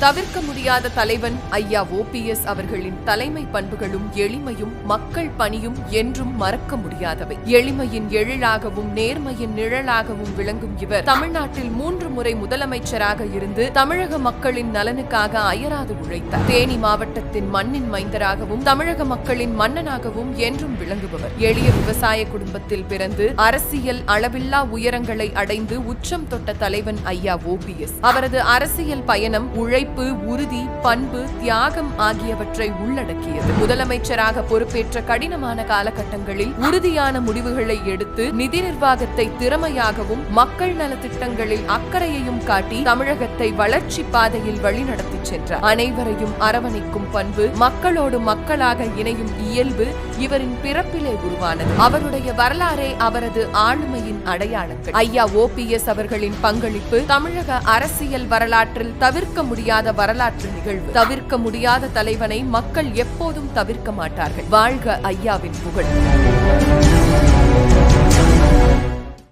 தவிர்க்க முடியாத தலைவன் ஐயா OPS அவர்களின் தலைமை பண்புகளும் எளிமையும் மக்கள் பணியும் என்றும் மறக்க முடியாதவை. எளிமையின் எழிலாகவும் நேர்மையின் நிழலாகவும் விளங்கும் இவர் தமிழ்நாட்டில் 3 முறை முதலமைச்சராக இருந்து தமிழக மக்களின் நலனுக்காக அயராது உழைத்தார். தேனி மாவட்டத்தின் மண்ணின் மைந்தராகவும் தமிழக மக்களின் மன்னனாகவும் என்றும் விளங்குபவர். எளிய விவசாய குடும்பத்தில் பிறந்து அரசியல் அளவில்லா உயரங்களை அடைந்து உச்சம் தொட்ட தலைவன் ஐயா OPS. அவரது அரசியல் பயணம் உழைப்பு, உறுதி, பண்பு, தியாகம் ஆகியவற்றை உள்ளடக்கியது. முதலமைச்சராக பொறுப்பேற்ற கடினமான காலகட்டங்களில் உறுதியான முடிவுகளை எடுத்து நிதி நிர்வாகத்தை திறமையாகவும் மக்கள் நலத்திட்டங்களில் அக்கறையையும் காட்டி தமிழகத்தை வளர்ச்சி பாதையில் வழிநடத்தி சென்றார். அனைவரையும் அரவணைக்கும் பண்பு, மக்களோடு மக்களாக இணையும் இயல்பு இவரின் பிறப்பிலே உருவானது. அவருடைய வரலாறே அவரது ஆளுமையின் அடையாளங்கள். ஐயா OPS அவர்களின் பங்களிப்பு தமிழக அரசியல் வரலாற்றில் தவிர்க்க முடியாத வரலாற்று நிகழ்வு. தவிர்க்க முடியாத தலைவனை மக்கள் எப்போதும் தவிர்க்க மாட்டார்கள். வாழ்க ஐயாவின் புகழ்.